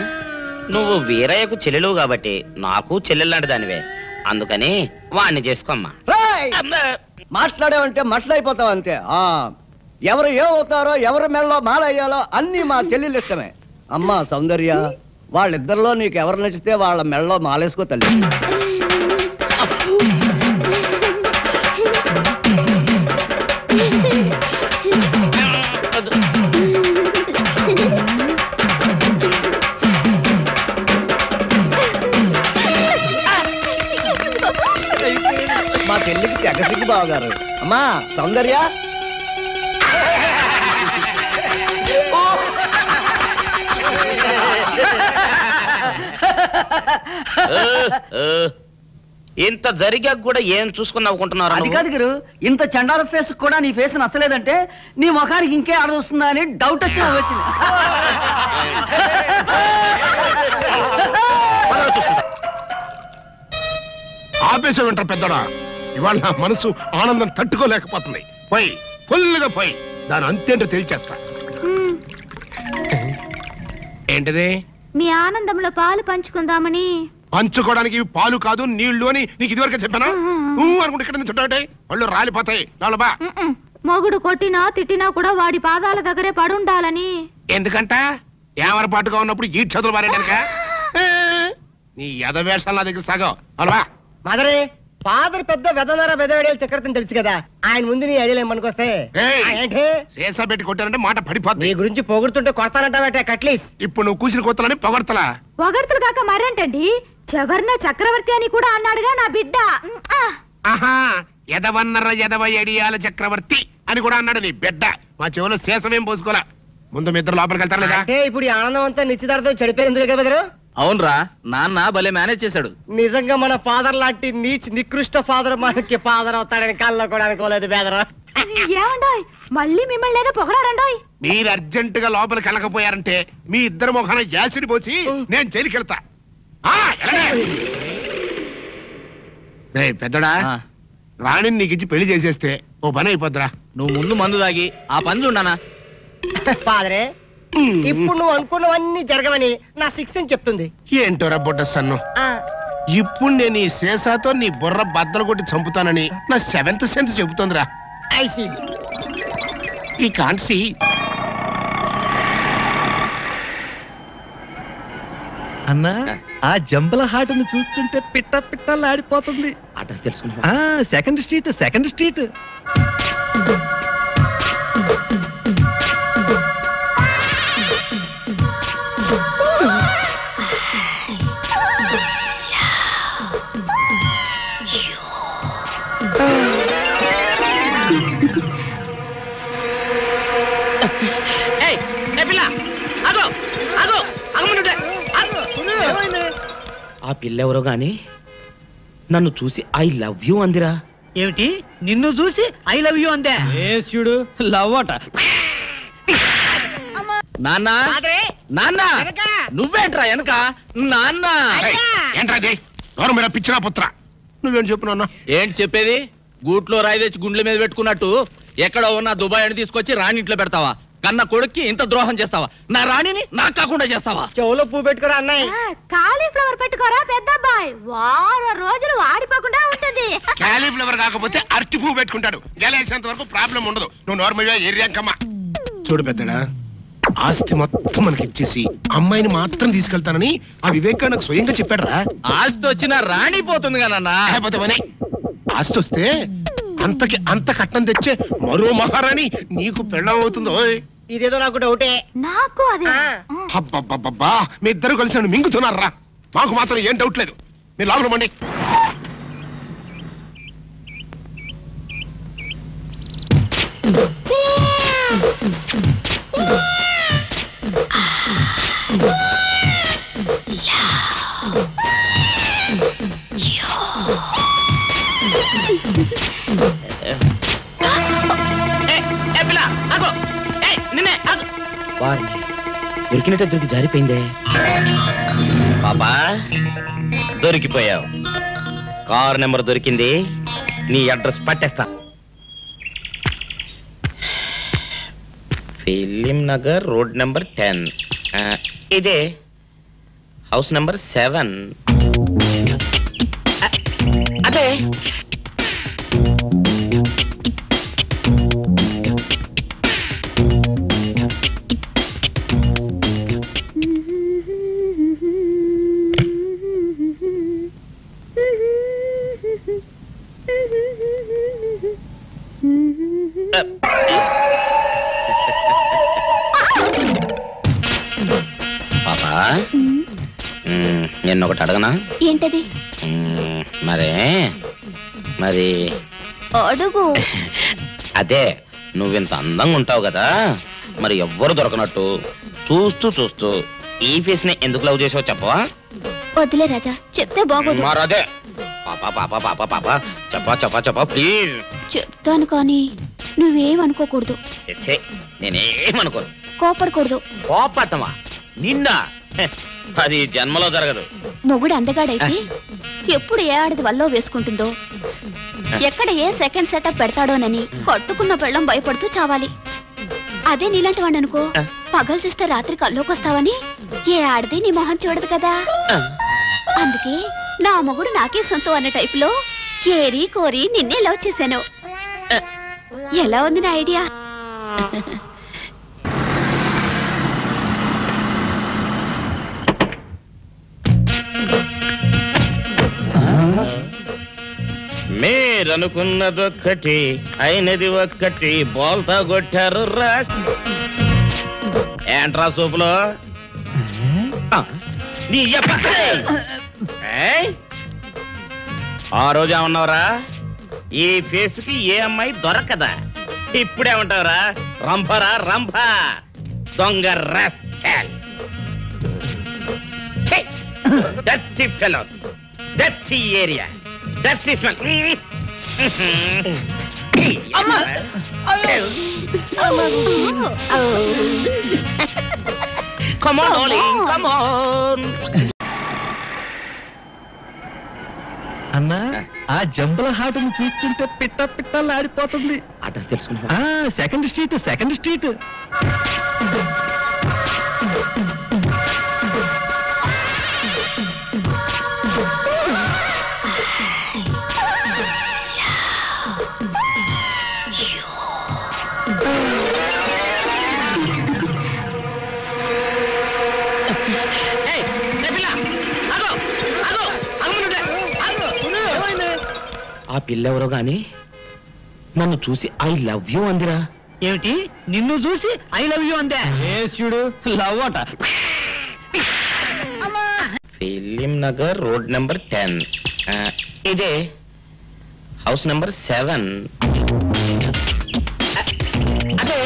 నువ్వు వీరయ్యకు చెల్లెలు కాబట్టి నాకు చెల్లెల్లాంటి దానివే, అందుకని వాణ్ణి చేసుకోమ్మా. మాట్లాడావంటే మట్లయిపోతావు అంతే. ఎవరు ఏమవుతారో, ఎవరి మెళ్ళలో మాలయ్యాలో అన్ని మా చెల్లెలు ఇష్టమే. అమ్మా సౌందర్య, వాళ్ళిద్దరిలో నీకు ఎవరు నచ్చితే వాళ్ళ మెళ్ళలో మాలేసుకో తల్లి. మా చెల్లికి తెగసిగ్గు బావగారు. అమ్మా సౌందర్య, ఇంత జరిగాక కూడా ఏం చూసుకుని నవ్వుకుంటున్నారు? అది కాదు గురు, ఇంత చండాల ఫేస్ కూడా నీ ఫేస్ నచ్చలేదంటే నీ ముఖానికి ఇంకే ఆడదొస్తుందా అని డౌట్ వచ్చి వచ్చింది. ఆపేసే వింటారు పెద్దడా, ఇవాళ నా మనసు ఆనందం తట్టుకోలేకపోతుంది. పోయి ఫుల్గా పోయి దాని అంతేంటో తెలిచేస్తా. ఏంటిది? మీ ఆనందంలో పాలు పంచుకుందామని. పంచుకోవడానికి ఇవి పాలు కాదు నీళ్లు అని నీకు ఇదివరకే చెప్పానా? అనుకుంటే ఇక్కడ చుట్టాటే వాళ్ళు రాలిపోతాయి. బా మొగుడు కొట్టినా తిట్టినా కూడా వాడి పాదాల దగ్గరే పడుండాలని. ఎందుకంట ఏమరపాటుగా ఉన్నప్పుడు ఈ చదువులు మారేడానిక? నీ ఎదవేషాలు నా దగ్గర సాగవు. అలవా మదరే, ఫాదర్ పెద్ద వెదనర వెదవేడేలు చక్రవర్తిని తెలుసు కదా, ఆయన ముందు నీ ఐడియాలు ఏమనుకొస్తే ఏంటి సేసా పెట్టి కొట్టానంటే మాట పడిపోతుంది. నీ గురించి పొగుడుతుంటే కొడతానంటావటే కట్లీస్. ఇప్పుడు నువ్వు కూసిన కొత్తలని పొగడతలా? పొగడతలు కాక మరేంటండి, చివర్న చక్రవర్తి అని కూడా అన్నాడుగా నా బిడ్డ. ఆహా, ఎదవన్నర ఎదవ ఎడియాల చక్రవర్తి అని కూడా అన్నాడు నీ బిడ్డ. మా చెవులో శేషమేం పోసుకోలే. ముందు మీ ఇద్దరు లోపలికి వెళ్తారు లేదా? అంటే ఇప్పుడు ఈ ఆనందం అంతా నిశ్చితార్థం చెడిపోయింది కదా బెదరు? అవునరా, నాన్న భలే మేనేజ్ చేశాడు. నిజంగా మన ఫాదర్ లాంటి నీచ్ నికృష్ట ఫాదర్ మనకి ఫాదర్ అవుతాడని కళ్ళలో కూడా అనుకోలేదు బెదరు. ఏమండోయ్, మళ్ళీ మిమ్మల్ని ఏదో పొగడారండోయ్. మీరు అర్జెంట్ గా లోపలికి వెళ్ళకపోయారంటే మీ ఇద్దరు ముఖాన యాసిడ్ పోసి నేను జైలుకి వెళ్తా. పెద్దడా, రాణిని నీకు ఇచ్చి పెళ్లి చేసేస్తే ఓ పని అయిపోద్దిరా. నువ్వు ముందు మందు తాగి ఆ పని చూడనా? ఫాదరే, ఇప్పుడు నువ్వు అనుకున్నవన్నీ జరగవని నా సిక్స్ అని చెప్తుంది. ఏంటోరా బుడ్డ సన్ను, ఇప్పుడు నేను ఈ శేషాతో నీ బుర్ర బద్దలు కొట్టి చంపుతానని నా సెవెంత్ సెన్స్ చెబుతోందిరా. I see. I can't see. అన్నా, ఆ జంబల హాటను చూస్తుంటే పిట్ట పిట్టలాడిపోతుంది. అడ్రస్ తెలుసుకున్నా? Second street, second street. ఆ పిల్లెవరో గాని నన్ను చూసి ఐ లవ్ యూ అందిరా. ఏమిటి, నిన్ను చూసి ఐ లవ్ యూ అందే? చూడు, లవ్ అట. నాన్న, నాన్న, నువ్వేంట్రా వెనక? నాన్న ఏంట్రా పిచ్చిరా పుత్ర, నువ్వేం చెప్పు? ఏంటి చెప్పేది? గూట్లో రాయి తెచ్చి గుండెల మీద పెట్టుకున్నట్టు ఎక్కడో ఉన్న దుబాయ్ అని తీసుకొచ్చి రాణింట్లో పెడతావా? కన్న కొడుక్కి ఇంత ద్రోహం చేస్తావా? నా రాణిని నాకు కాకుండా చేస్తావా? చెవులో పువ్వు పెట్టుకోరా అన్నయ్య. కాలీఫ్లవర్ పెట్టుకోరా పెద్ద అబ్బాయి, వారం రోజులు వాడిపోకుండా ఉంటుంది. ఉంటుంది. క్యాలీఫ్లవర్ కాకపోతే అరటి పువ్వు పెట్టుకుంటాడు. గెలేసేంత వరకు ప్రాబ్లం ఉండదు. నువ్వు నార్మల్గా ఏరియాంకమ్మా. చూడు పెద్దడా, ఆస్తి మొత్తం మనకి ఇచ్చేసి అమ్మాయిని మాత్రం తీసుకెళ్తానని ఆ వివేక్ నాకు స్వయంగా చెప్పాడరా. ఆస్తి వచ్చినా రాణిపోతుంది కదన్నా. ఆస్తి వస్తే అంతకి అంత కట్నం తెచ్చే మరో మహారాణి నీకు పెళ్ళం అవుతుందో. ఇదేదో నాకు డౌటే. నాకు అదే. అబ్బబ్బబ్బబ్బా, మీ ఇద్దరు కలిసి మింగుతున్నారా? మాకు మాత్రం ఏం డౌట్ లేదు. మీరు లోపల మండి. దొరికినట్టే దొరికి జారిపోయిందే. పాపా దొరికిపోయావు. కారు నెంబర్ దొరికింది, నీ అడ్రస్ పట్టేస్తా. Film Nagar road number 10. ఇదే హౌస్ నెంబర్ 7. అదే పాపా, నిన్నొకటి అడగనా? ఏంటది? మరి అడుగు. అదే, నువ్వింత అందంగా ఉంటావు కదా, మరి ఎవ్వరు దొరకనట్టు చూస్తూ చూస్తూ ఈ ఫేస్ ని ఎందుకు లవ్ చేసావు చెప్పవా? వద్దులే రాజా, చెప్తే బాగోదు. మరదే పాపా పాపా పాపా పాపా చెప్పా చెప్పా చెప్పా ప్లీజ్. చెప్తాను కానీ నువ్వేమనుకోకూడదు. నేనేమనుకోను. కోపడకూడదు. కోపడతావా? నిన్న అది జన్మలో జరగదు. మొగుడు అందగాడైతే ఎప్పుడు ఏ ఆడది వల్లో వేసుకుంటుందో, ఎక్కడ ఏ సెకండ్ సెటప్ పెడతాడోనని కట్టుకున్న పెళ్ళం భయపడుతూ చావాలి. అదే నీలాంటి వాడు అనుకో, పగలు చూస్తే రాత్రి కల్లోకొస్తావని ఏ ఆడది నీ మొహం చూడదు కదా. అందుకే నా మొగుడు నాకే సొంతం అన్న టైపులో ఏరి కోరి నిన్నే లవ్ చేశాను. ఎలా ఉంది నా ఐడియా? మీరనుకున్నదొక్కటి అయినది ఒక్కటి, బోల్తా కొట్టారు రా. ఏంట్రా సూపులో నీ ఆ రోజు ఏమన్నావురా? ఈ ఫేస్ కి ఏ అమ్మాయి దొరకదా? ఇప్పుడేమంటావురా? రంభరా రంభ, దొంగ rascal, dirty fellows, dirty area, dirty smell. Come on, darling, come on. అన్నా, ఆ జంబల హాటను చూస్తుంటే పిట్ట పిట్టలాడిపోతుంది. అడ్రస్ తెలుసుకున్నా? Second street, second street. ఆ పిల్లెవరో గాని నన్ను చూసి ఐ లవ్ యూ అందిరా. ఏమిటి? నిన్ను చూసి ఐ లవ్ యూ అందే? చూడు, లవ్ అట. Film Nagar road number 10. ఇదే హౌస్ నెంబర్ 7. అదే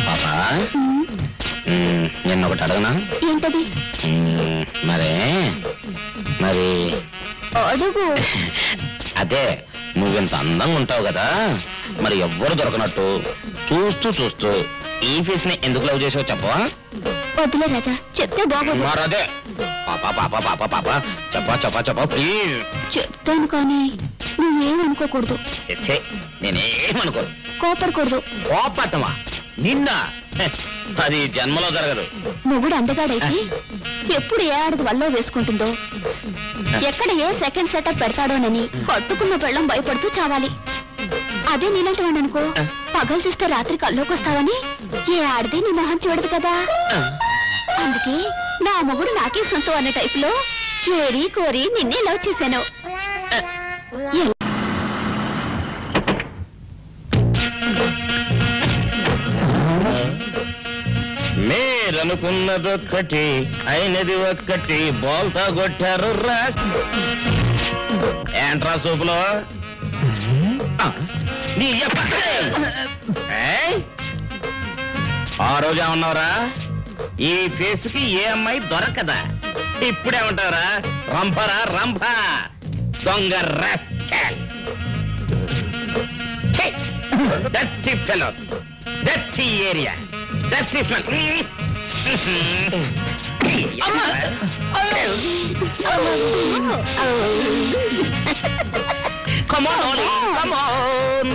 పాపా, నిన్నొకటి అడగనా? ఏంటది? మరి అడుగు. అదే, నువ్వింత అందంగా ఉంటావు కదా, మరి ఎవ్వరు దొరకనట్టు చూస్తూ చూస్తూ ఈ ఫేస్ ని ఎందుకు లవ్ చేసావు చెప్పవా? వద్దులే రాజా, చెప్తే బాగోదు. మరదే పాపా పాపా పాపా పాపా చెప్పా ప్లీజ్. చెప్తాను కానీ నువ్వేమనుకోకూడదు. నేనేమనుకోను. కోపడకూడదు. కోపట్టమా? నిన్న అది జన్మలో జరగదు. మొగుడు అందగాడైతే ఎప్పుడు ఏ ఆడది వల్ల వేసుకుంటుందో, ఎక్కడ ఏ సెకండ్ సెటప్ పెడతాడోనని పట్టుకున్న పెళ్ళం భయపడుతూ చావాలి. అదే నీలాంటి వాడు అనుకో, పగలు చూస్తే రాత్రి కల్లోకి వస్తావని ఏ ఆడది నీ మొహం చూడదు కదా. అందుకే నా మొగుడు నాకే సొంతం అనే టైపులో ఏరి కోరి నిన్నే లవ్ చేశాను. మీరనుకున్నదొక్కటి అయినది ఒక్కటి బోల్తా కొట్టారు రా. ఏంట్రా సూపులో నీ ఆ రోజు ఏమన్నావురా? ఈ ఫేస్కి ఏ అమ్మాయి దొరకదా? ఇప్పుడేమంటావురా? రంపరా రంప దొంగ దట్టి ఫెలో దట్టి ఏరియా దట్టి Come on, come on.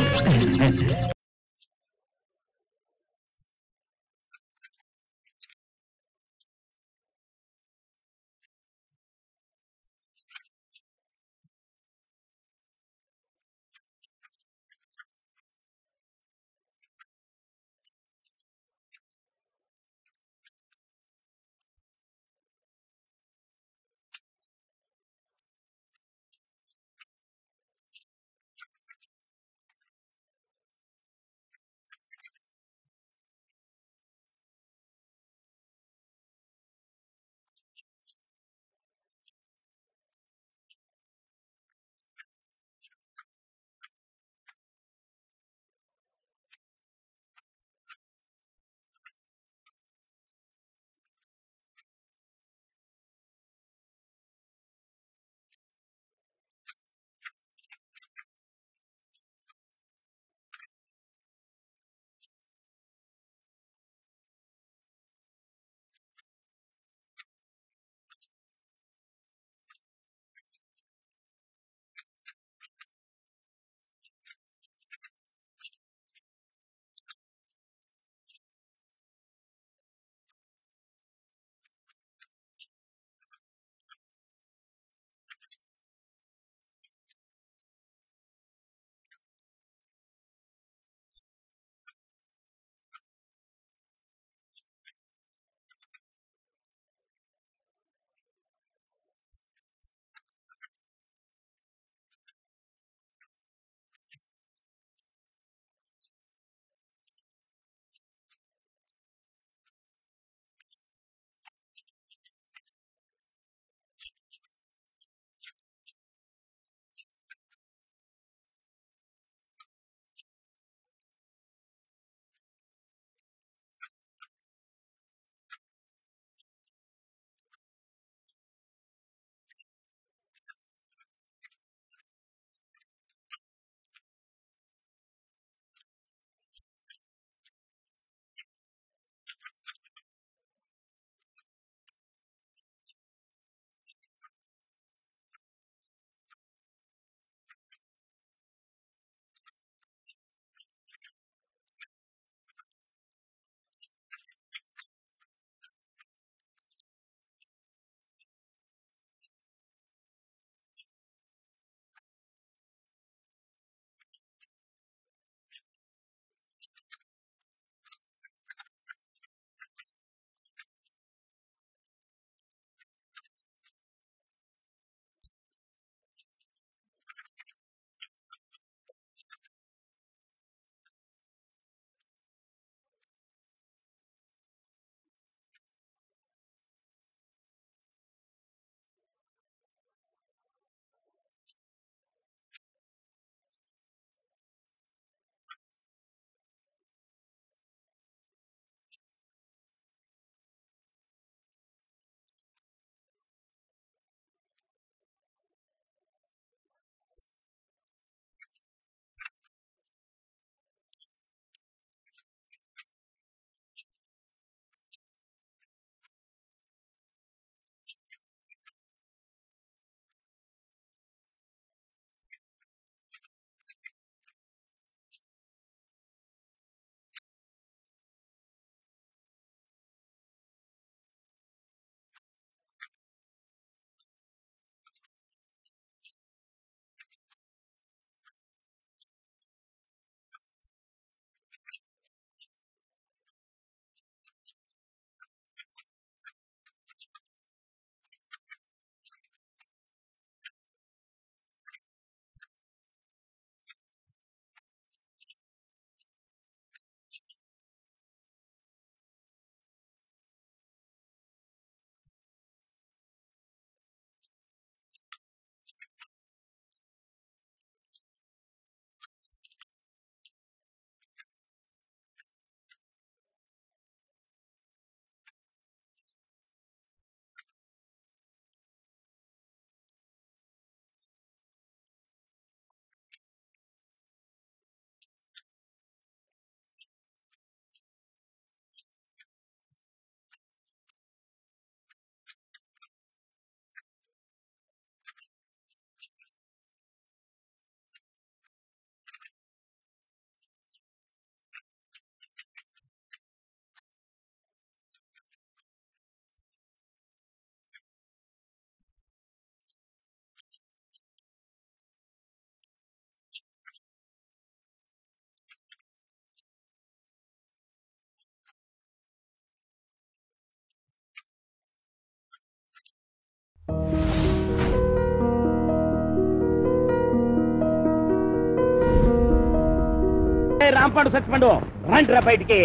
రాంపాడు సచ్చిపండు రండి రా బయటికి.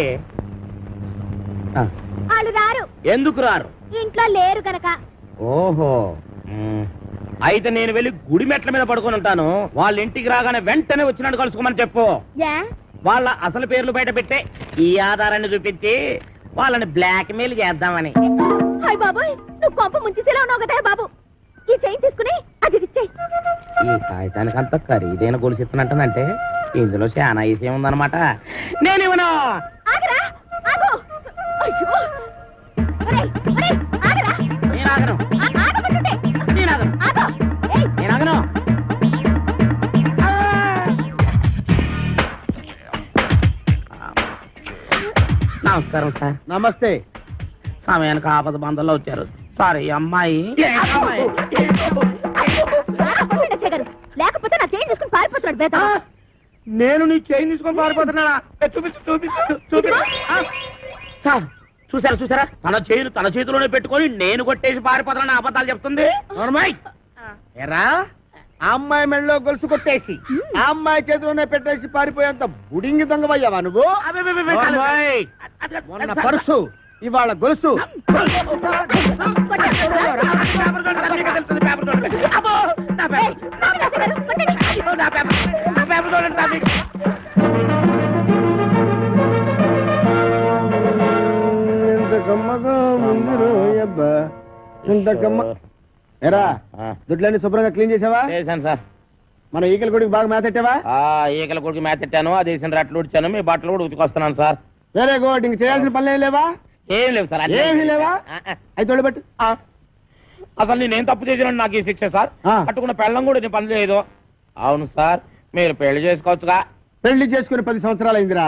వాళ్ళు రారు. ఎందుకు రారు? ఇంట్లో లేరు గనక. ఓహో, అయితే నేను వెళ్ళి గుడి మెట్ల మీద పడుకొని ఉంటాను. వాళ్ళ ఇంటికి రాగానే వెంటనే వచ్చినట్టు కలుసుకోమని చెప్పు. వాళ్ళ అసలు పేర్లు బయట పెట్టే ఈ ఆధారాన్ని చూపించి వాళ్ళని బ్లాక్ మెయిల్ చేద్దామని. హాయ్ బాబోయ్, నువ్వు కొంప ముంచేసేలా ఉన్నావు కదా బాబు. ఈ చైన్ తీసుకుని అది ఇచ్చేయి. ఈ కాగితానికి అంత ఖరీదైన గొలుసు ఇస్తున్నట్టనంటే ఇందులో చాలా విషయం ఉందన్నమాట. నేనేమన్నా ఆగరా, ఆగు. అయ్యో, ఒరేయ్, ఒరేయ్, ఆగరా. నేను ఆగను. ఆగమంటుంటే. నేను ఆగను. ఆగు. నేను ఆగను. నమస్కారం సార్. నమస్తే. సమయానికి ఆపద బంధంలో వచ్చారు. సారీ అమ్మాయి. లేకపోతే నా చైన్ తీసుకుని పారిపోతున్నాడు బేట. నేను నీ చైన్ తీసుకొని పారిపోతున్నానా? చూపించు చూపించు చూపించు. సార్ చూసారా తన చైన్ తన చేతిలోనే పెట్టుకొని నేను కొట్టేసి పారిపోతున్నా అబద్ధాలు చెప్తుంది. ఎరా ఆ అమ్మాయి మెడలో గొలుసు కొట్టేసి ఆ అమ్మాయి చేతిలోనే పెట్టేసి పారిపోయేంత బుడింగి దొంగవయ్యావా నువ్వు? మొన్న పర్సు, ఇవాళ గొలుసు. ఎరా దుడ్లన్నీ శుభ్రంగా క్లీన్ చేసావా? చేశాను సార్. మన ఈకల గుడికి బాగా మేతెట్టావా? ఈకల కొడుకు మేతెట్టాను, అది వేసిన రట్లు ఉడిచాను, మీ బట్టలు కూడా ఉతికొస్తున్నాను సార్. Very good. ఇంక చేయాల్సిన పనులు ఏం లేవా? ఏం లేవు సార్. ఏమీ లేవా? అయితే తోడబెట్టు. అసలు నేనేం తప్పు చేసిన నాకు ఈ శిక్ష సార్? కట్టుకున్న పెళ్ళం కూడా నేను పని చేయదు. అవును సార్, మీరు పెళ్లి చేసుకోవచ్చుగా. పెళ్లి చేసుకుని 10 సంవత్సరాలు అయిందిరా.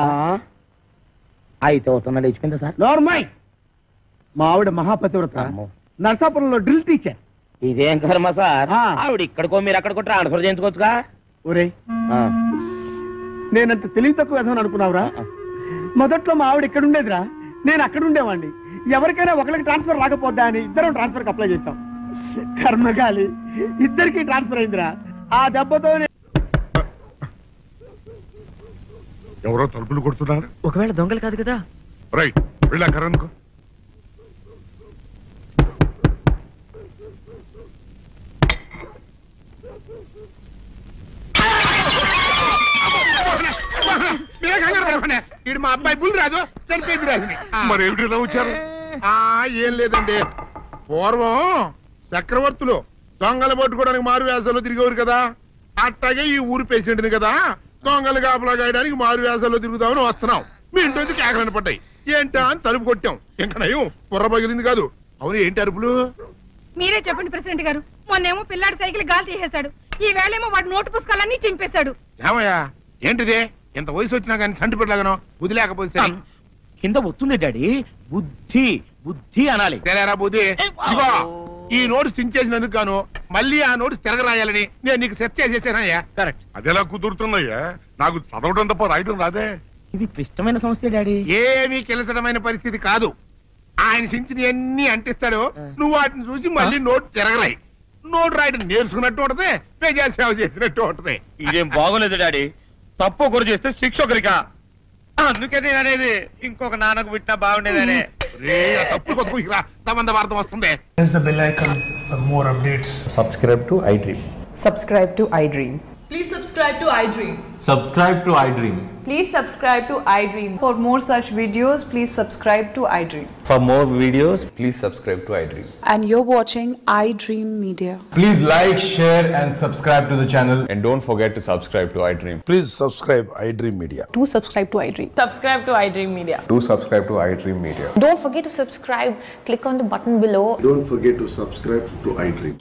అయితే అవుతున్నా లేచిపోయిందా సార్? నోర్మై, మా ఆవిడ మహాపతివ్రత, నర్సాపురంలో డ్రిల్ టీచర్. ఇదేం కర్మ సార్? ఆవిడ ఇక్కడికో మీరు అక్కడికో ట్రాన్స్ఫర్ చేయించుకోవచ్చుగా. ఒరే, నేనంత తెలివి తక్కువ వేద్దామని అనుకున్నావురా? మొదట్లో మా ఆవిడ ఇక్కడ ఉండేదిరా, నేను అక్కడ ఉండేవాడిని. ఎవరికైనా ఒకరికి ట్రాన్స్ఫర్ రాకపోద్దా అని ఇద్దరం ట్రాన్స్ఫర్ కి అప్లై చేశాం. కర్మగాలి ఇద్దరికి ట్రాన్స్ఫర్ అయిందిరా. ఆ దెబ్బతో ఎవరో తలుపులు కొడుతున్నారు. ఒకవేళ దొంగలు కాదు కదా? రైట్, వెళ్ళాకరనుకో. మా అబ్బాయి బుల్ రాజు చనిపోయింది రాజుని. మరి ఏమిటి ఇలా వచ్చారు? ఏం లేదండి, పూర్వం చక్రవర్తులు దొంగలు పట్టుకోవడానికి మారు వేసాల్లో తిరిగేవారు కదా, అట్టాగే ఈ ఊరు పేషెంట్ని కదా దొంగలు కాపలా గాయడానికి మారు వేసాల్లో తిరుగుదామని వస్తున్నాం. మీ ఇంటి కేకలని పడ్డాయి. ఏంటా అని తలుపు కొట్టాం. ఇంకా నయం బుర్ర పగిలింది కాదు. అవును, ఏంటి అరుపులు? మీరే చెప్పండి ప్రెసిడెంట్ గారు. మొన్నేమో పిల్లాడి సైకిల్ గాలి తీసేశాడు, ఈ వేళేమో వాడి నోటు పుస్తకాలన్నీ చింపేశాడు. ఏమయ్యా ఏంటిదే? ఇంత వయసు వచ్చినా కానీ సంటి పెట్టలాగనో బుద్ధి లేకపోతే కింద వస్తుంది డాడీ. బుద్ధి బుద్ధి అనాలి. తెలేరా బుద్ధి? ఇదిగో ఈ నోటు చించేసినందుకు గాను మళ్ళీ ఆ నోటు తిరగరాయాలని నేను నీకు సెట్ చేసేసానయ్యా. కరెక్ట్. అదెలా కుదురుతుందయ్యా? నాకు చదవడం తప్ప రాయటం రాదే. ఇది క్లిష్టమైన సమస్య డాడీ. ఏమీ కిలసడమైన పరిస్థితి కాదు. ఆయన చించిన ఎన్ని అంటిస్తాడో నువ్వు వాటిని చూసి మళ్ళీ నోటు తిరగరాయి. నోటు రాయడం నేర్చుకున్నట్టు ఉంటది, ప్రజా సేవ చేసినట్టు ఉంటది. ఇదేం బాగోలేదు డాడీ. తప్పు ఒకరు చేస్తే శిక్ష ఒకరికా? అందుకే నేను అనేది ఇంకొక నాన్నకు పుట్టినా బాగుండేదనే. తప్పు కొద్దుకు తమంద వార్త వస్తుంది. Press the bell icon for more updates. Subscribe to iDream. Subscribe to iDream. Please subscribe to iDream. Subscribe to iDream. Please subscribe to iDream. For more such videos, please subscribe to iDream. For more videos, please subscribe to iDream. And you're watching iDream Media. Please like, share and subscribe to the channel. And don't forget to subscribe to iDream. Please subscribe iDream Media. Do subscribe to iDream. Subscribe to iDream Media. Do subscribe to iDream Media. Don't forget to subscribe. Click on the button below. Don't forget to subscribe to iDream.